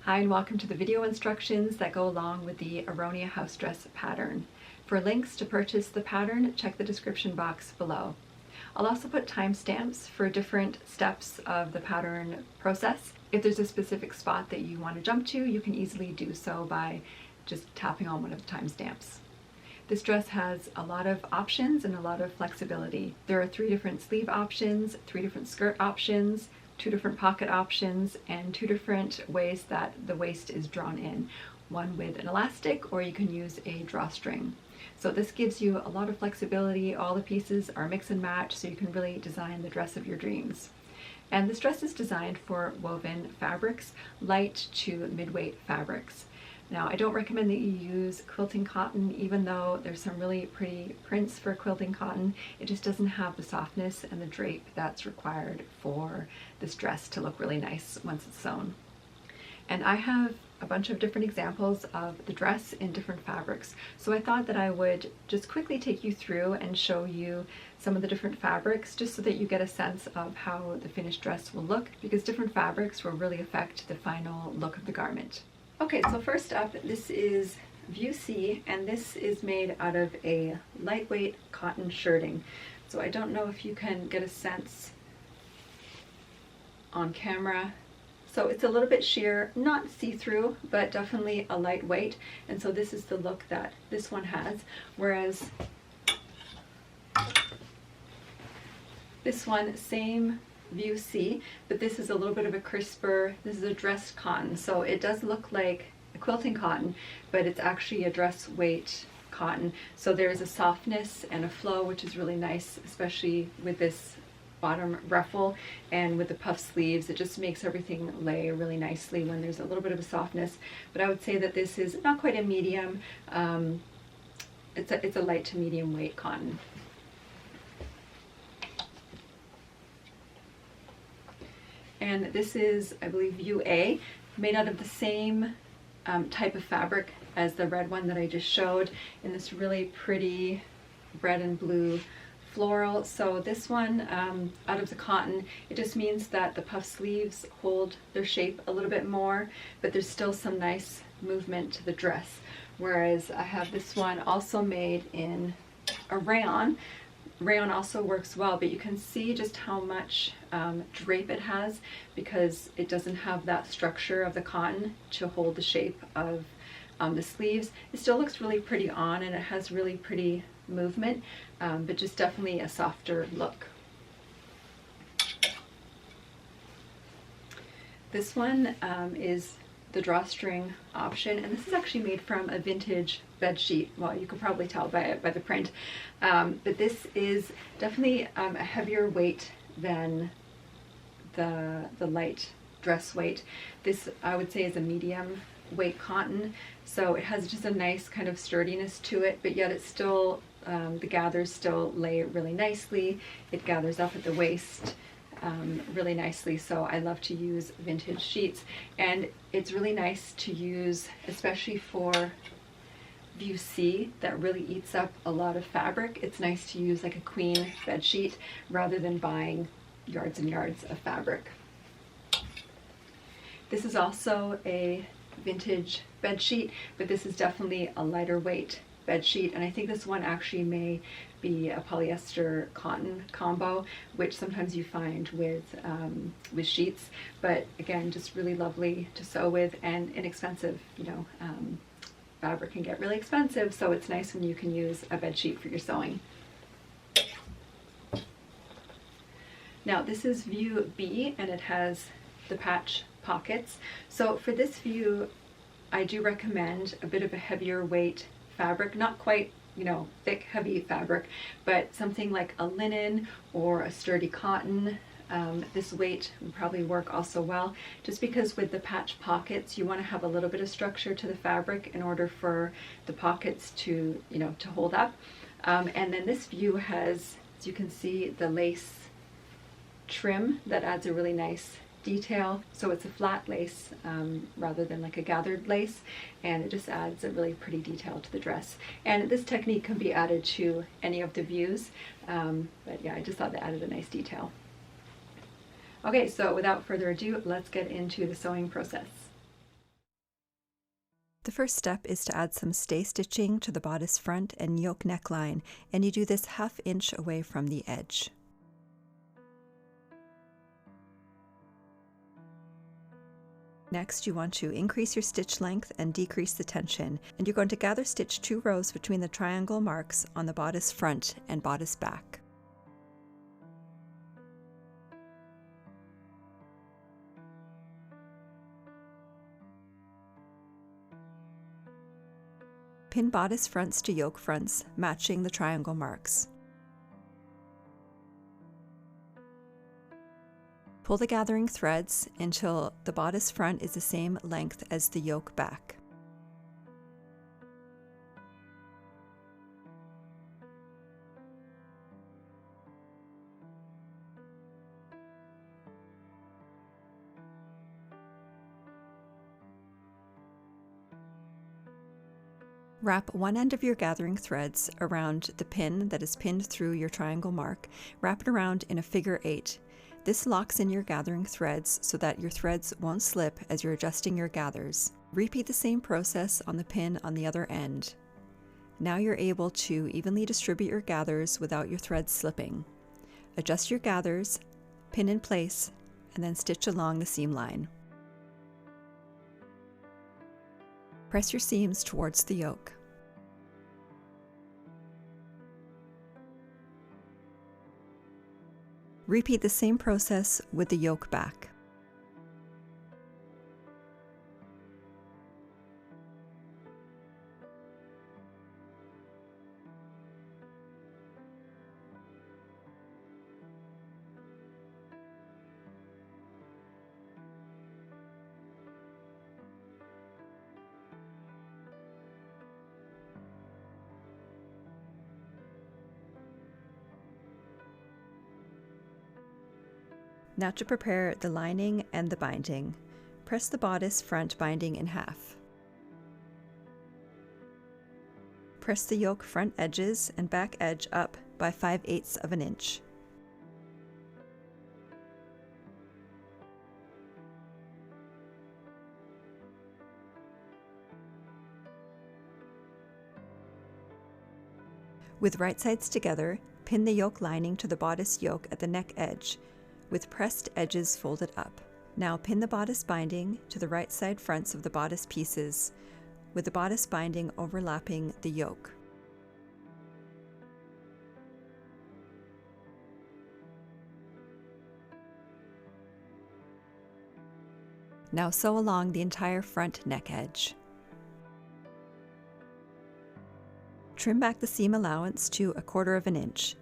Hi and welcome to the video instructions that go along with the Aronia House Dress pattern. For links to purchase the pattern, check the description box below. I'll also put timestamps for different steps of the pattern process. If there's a specific spot that you want to jump to, you can easily do so by just tapping on one of the timestamps. This dress has a lot of options and a lot of flexibility. There are 3 different sleeve options, 3 different skirt options, 2 different pocket options, and 2 different ways that the waist is drawn in. One with an elastic, or you can use a drawstring. So this gives you a lot of flexibility. All the pieces are mix and match, so you can really design the dress of your dreams. And this dress is designed for woven fabrics, light to mid-weight fabrics. Now, I don't recommend that you use quilting cotton, even though there's some really pretty prints for quilting cotton. It just doesn't have the softness and the drape that's required for this dress to look really nice once it's sewn. And I have a bunch of different examples of the dress in different fabrics. So I thought that I would just quickly take you through and show you some of the different fabrics, just so that you get a sense of how the finished dress will look, because different fabrics will really affect the final look of the garment. Okay, so first up, this is View C, and this is made out of a lightweight cotton shirting. So I don't know if you can get a sense on camera. So it's a little bit sheer, not see-through, but definitely a lightweight. And so this is the look that this one has, whereas this one, same View C, but this is a little bit of a crisper, this is a dressed cotton, so it does look like a quilting cotton, but it's actually a dress weight cotton. So there's a softness and a flow, which is really nice, especially with this bottom ruffle and with the puff sleeves. It just makes everything lay really nicely when there's a little bit of a softness. But I would say that this is not quite a medium, it's a light to medium weight cotton. And this is, I believe, View A, made out of the same type of fabric as the red one that I just showed, in this really pretty red and blue floral. So this one, out of the cotton, it just means that the puff sleeves hold their shape a little bit more, but there's still some nice movement to the dress. Whereas I have this one also made in a rayon. Rayon also works well, but you can see just how much drape it has, because it doesn't have that structure of the cotton to hold the shape of the sleeves. It still looks really pretty on, and it has really pretty movement, but just definitely a softer look. This one is the drawstring option, and this is actually made from a vintage bed sheet. Well, you can probably tell by the print, but this is definitely a heavier weight than the light dress weight. This, I would say, is a medium weight cotton, so it has just a nice kind of sturdiness to it, but yet it's still, the gathers still lay really nicely. It gathers up at the waist really nicely, so I love to use vintage sheets. And it's really nice to use, especially for View C that really eats up a lot of fabric. It's nice to use like a queen bed sheet rather than buying yards and yards of fabric. This is also a vintage bed sheet, but this is definitely a lighter weight bed sheet, and I think this one actually may be a polyester cotton combo, which sometimes you find with sheets. But again, just really lovely to sew with and inexpensive. You know, fabric can get really expensive, so it's nice when you can use a bed sheet for your sewing. Now this is View B, and it has the patch pockets. So for this view, I do recommend a bit of a heavier weight fabric, not quite, you know, thick, heavy fabric, but something like a linen or a sturdy cotton. This weight would probably work also well, just because with the patch pockets, you want to have a little bit of structure to the fabric in order for the pockets to, you know, to hold up. And then this view has, as you can see, the lace trim that adds a really nice detail. So it's a flat lace rather than like a gathered lace, and it just adds a really pretty detail to the dress. And this technique can be added to any of the views, but yeah, I just thought that added a nice detail. Okay, so without further ado, let's get into the sewing process. The first step is to add some stay stitching to the bodice front and yoke neckline, and you do this 1/2 inch away from the edge. Next, you want to increase your stitch length and decrease the tension, and you're going to gather stitch 2 rows between the triangle marks on the bodice front and bodice back. Pin bodice fronts to yoke fronts, matching the triangle marks. Pull the gathering threads until the bodice front is the same length as the yoke back. Wrap one end of your gathering threads around the pin that is pinned through your triangle mark. Wrap it around in a figure 8. This locks in your gathering threads so that your threads won't slip as you're adjusting your gathers. Repeat the same process on the pin on the other end. Now you're able to evenly distribute your gathers without your threads slipping. Adjust your gathers, pin in place, and then stitch along the seam line. Press your seams towards the yoke. Repeat the same process with the yoke back. Now to prepare the lining and the binding. Press the bodice front binding in half. Press the yoke front edges and back edge up by 5/8 of an inch. With right sides together, pin the yoke lining to the bodice yoke at the neck edge, with pressed edges folded up. Now pin the bodice binding to the right side fronts of the bodice pieces, with the bodice binding overlapping the yoke. Now sew along the entire front neck edge. Trim back the seam allowance to 1/4 of an inch.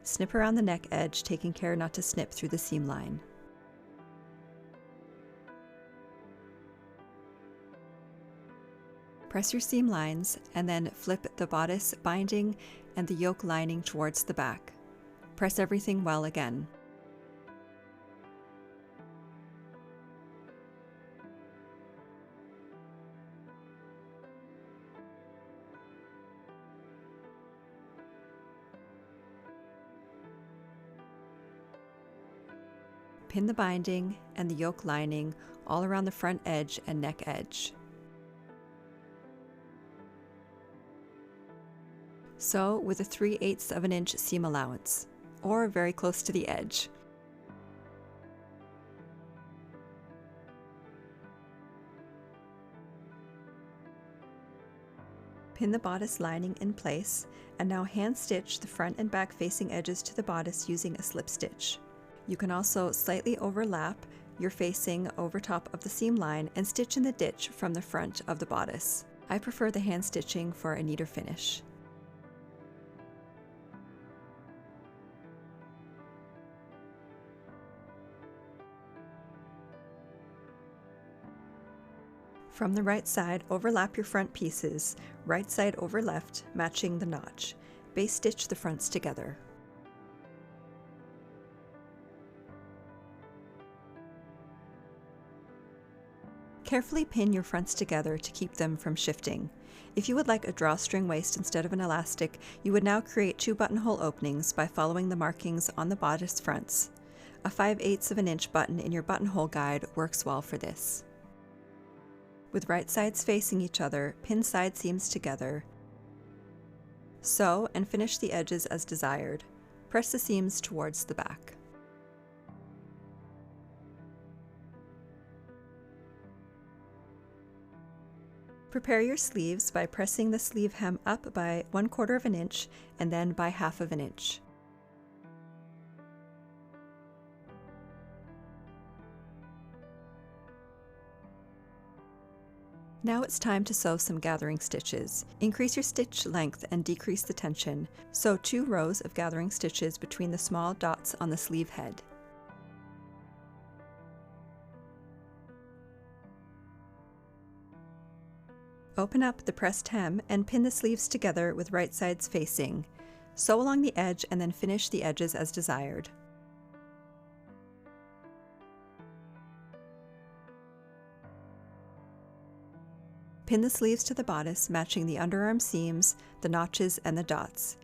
Snip around the neck edge, taking care not to snip through the seam line. Press your seam lines and then flip the bodice binding and the yoke lining towards the back. Press everything well again. Pin the binding and the yoke lining all around the front edge and neck edge. Sew with a 3/8 of an inch seam allowance, or very close to the edge. Pin the bodice lining in place, and now hand stitch the front and back facing edges to the bodice using a slip stitch. You can also slightly overlap your facing over top of the seam line and stitch in the ditch from the front of the bodice. I prefer the hand stitching for a neater finish. From the right side, overlap your front pieces, right side over left, matching the notch. Base stitch the fronts together. Carefully pin your fronts together to keep them from shifting. If you would like a drawstring waist instead of an elastic, you would now create 2 buttonhole openings by following the markings on the bodice fronts. A 5/8 of an inch button in your buttonhole guide works well for this. With right sides facing each other, pin side seams together. Sew and finish the edges as desired. Press the seams towards the back. Prepare your sleeves by pressing the sleeve hem up by 1/4 of an inch and then by 1/2 of an inch. Now it's time to sew some gathering stitches. Increase your stitch length and decrease the tension. Sew 2 rows of gathering stitches between the small dots on the sleeve head. Open up the pressed hem and pin the sleeves together with right sides facing. Sew along the edge and then finish the edges as desired. Pin the sleeves to the bodice, matching the underarm seams, the notches, and the dots.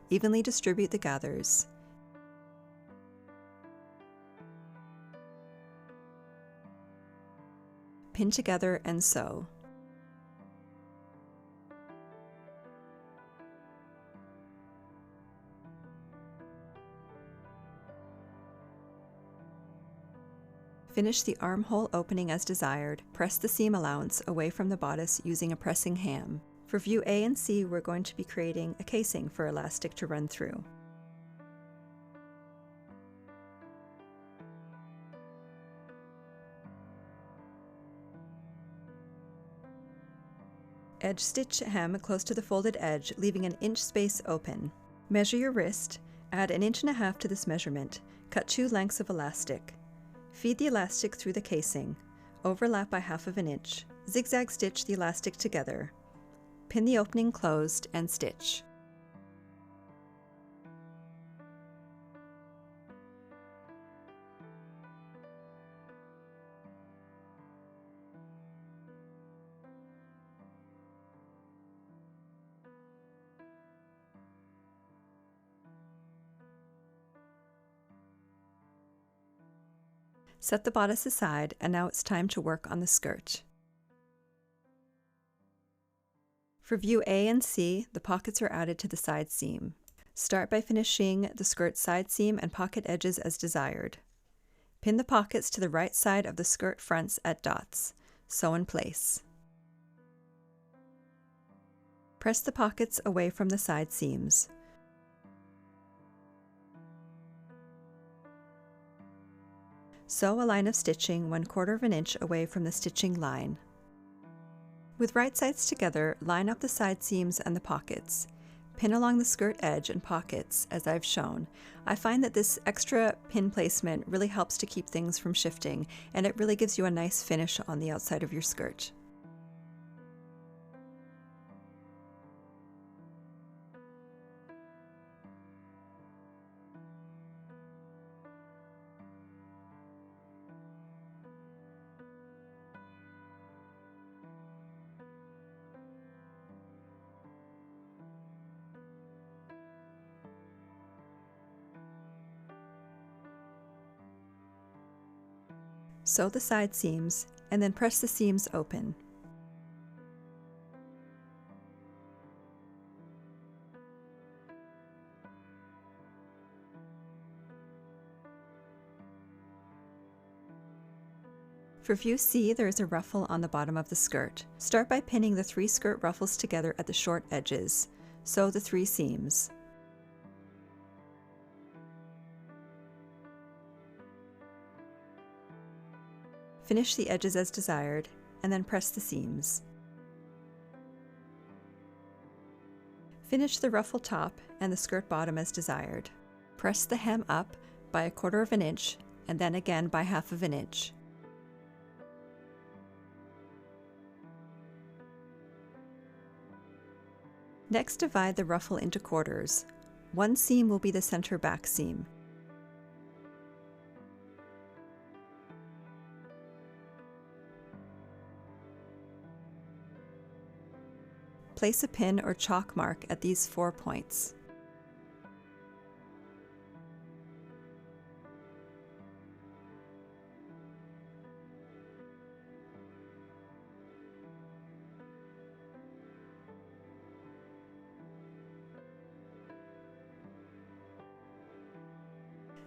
Evenly distribute the gathers. Pin together and sew. Finish the armhole opening as desired. Press the seam allowance away from the bodice using a pressing ham. For view A and C, we're going to be creating a casing for elastic to run through. Edge stitch hem close to the folded edge, leaving an inch space open. Measure your wrist, add 1.5 inches to this measurement, cut 2 lengths of elastic. Feed the elastic through the casing, overlap by 1/2 inch. Zigzag stitch the elastic together. Pin the opening closed and stitch. Set the bodice aside, and now it's time to work on the skirt. For view A and C, the pockets are added to the side seam. Start by finishing the skirt side seam and pocket edges as desired. Pin the pockets to the right side of the skirt fronts at dots. Sew in place. Press the pockets away from the side seams. Sew a line of stitching 1/4 inch away from the stitching line. With right sides together, line up the side seams and the pockets. Pin along the skirt edge and pockets, as I've shown. I find that this extra pin placement really helps to keep things from shifting, and it really gives you a nice finish on the outside of your skirt. Sew the side seams, and then press the seams open. For view C, there is a ruffle on the bottom of the skirt. Start by pinning the 3 skirt ruffles together at the short edges. Sew the 3 seams. Finish the edges as desired, and then press the seams. Finish the ruffle top and the skirt bottom as desired. Press the hem up by 1/4 inch, and then again by 1/2 inch. Next, divide the ruffle into quarters. One seam will be the center back seam. place a pin or chalk mark at these 4 points.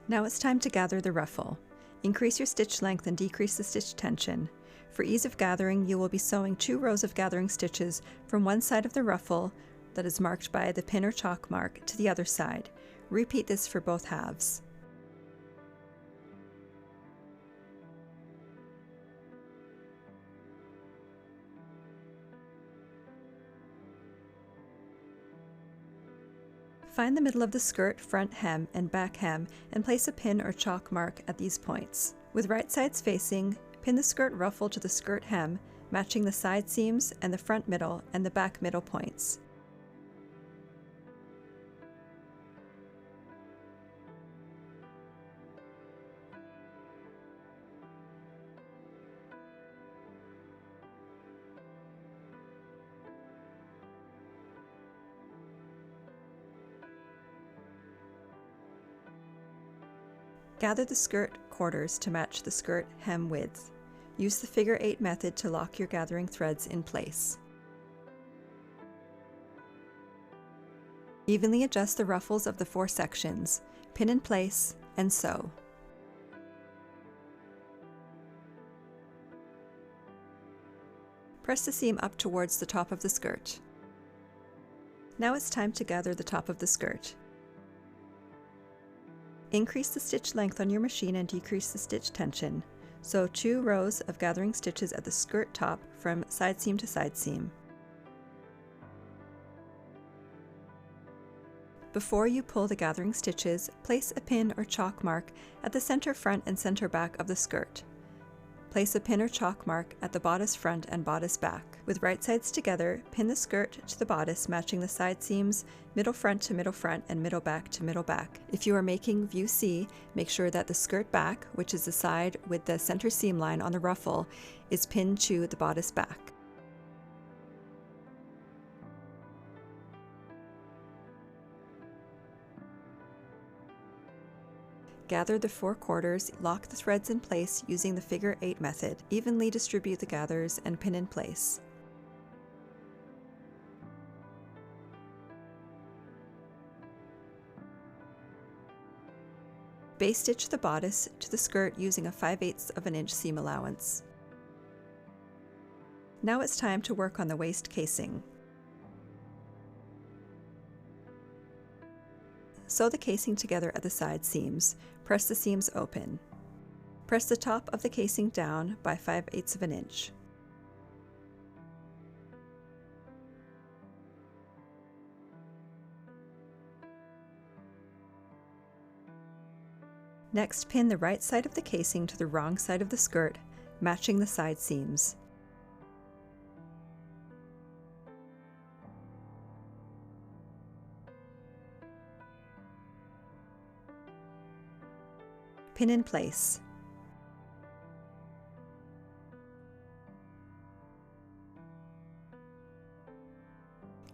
Now it's time to gather the ruffle. Increase your stitch length and decrease the stitch tension. For ease of gathering, you will be sewing 2 rows of gathering stitches from one side of the ruffle that is marked by the pin or chalk mark to the other side. Repeat this for both halves. Find the middle of the skirt, front hem, and back hem and place a pin or chalk mark at these points. With right sides facing, pin the skirt ruffle to the skirt hem, matching the side seams and the front middle and the back middle points. Gather the skirt quarters to match the skirt hem width. Use the figure 8 method to lock your gathering threads in place. Evenly adjust the ruffles of the 4 sections, pin in place, and sew. Press the seam up towards the top of the skirt. Now it's time to gather the top of the skirt. Increase the stitch length on your machine and decrease the stitch tension. Sew 2 rows of gathering stitches at the skirt top from side seam to side seam. Before you pull the gathering stitches, place a pin or chalk mark at the center front and center back of the skirt. Place a pin or chalk mark at the bodice front and bodice back. With right sides together, pin the skirt to the bodice matching the side seams, middle front to middle front and middle back to middle back. If you are making view C, make sure that the skirt back, which is the side with the center seam line on the ruffle, is pinned to the bodice back. Gather the 4 quarters, lock the threads in place using the figure 8 method. Evenly distribute the gathers and pin in place. Base stitch the bodice to the skirt using a 5/8 of an inch seam allowance. Now it's time to work on the waist casing. Sew the casing together at the side seams. Press the seams open. Press the top of the casing down by 5/8 of an inch. Next, pin the right side of the casing to the wrong side of the skirt, matching the side seams. Pin in place.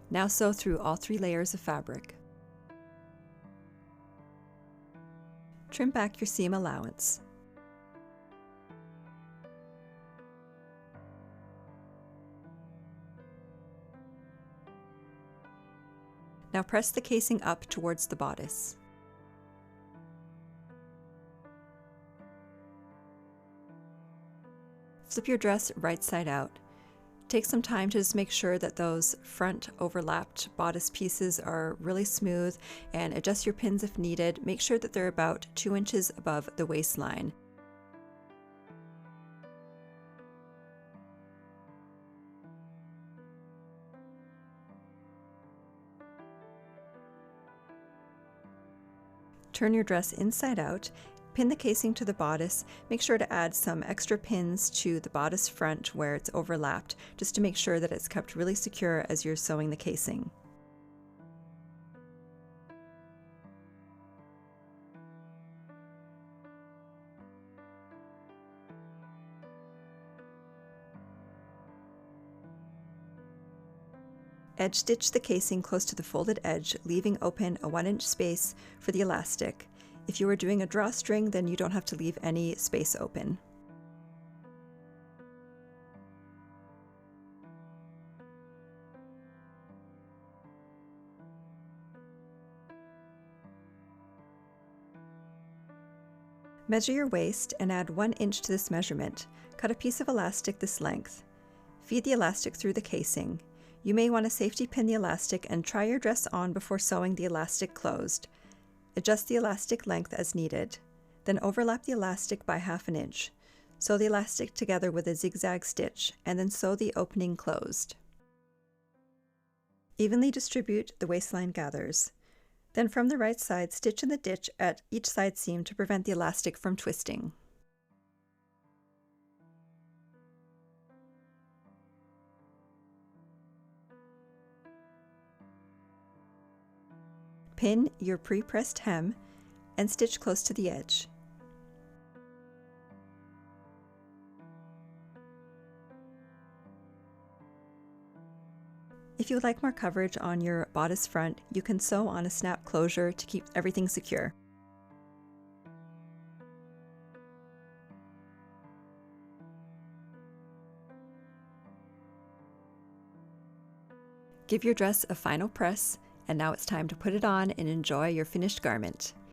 Now sew through all 3 layers of fabric. Trim back your seam allowance. Now press the casing up towards the bodice. Flip your dress right side out. Take some time to just make sure that those front overlapped bodice pieces are really smooth and adjust your pins if needed. Make sure that they're about 2 inches above the waistline. Turn your dress inside out. Pin the casing to the bodice. Make sure to add some extra pins to the bodice front where it's overlapped, just to make sure that it's kept really secure as you're sewing the casing. Edge stitch the casing close to the folded edge, leaving open a 1-inch space for the elastic. If you are doing a drawstring, then you don't have to leave any space open. Measure your waist and add 1 inch to this measurement. Cut a piece of elastic this length. Feed the elastic through the casing. You may want to safety pin the elastic and try your dress on before sewing the elastic closed. Adjust the elastic length as needed. Then overlap the elastic by 1/2 inch. Sew the elastic together with a zigzag stitch and then sew the opening closed. Evenly distribute the waistline gathers. Then from the right side, stitch in the ditch at each side seam to prevent the elastic from twisting. Pin your pre-pressed hem and stitch close to the edge. If you would like more coverage on your bodice front, you can sew on a snap closure to keep everything secure. Give your dress a final press, and now it's time to put it on and enjoy your finished garment.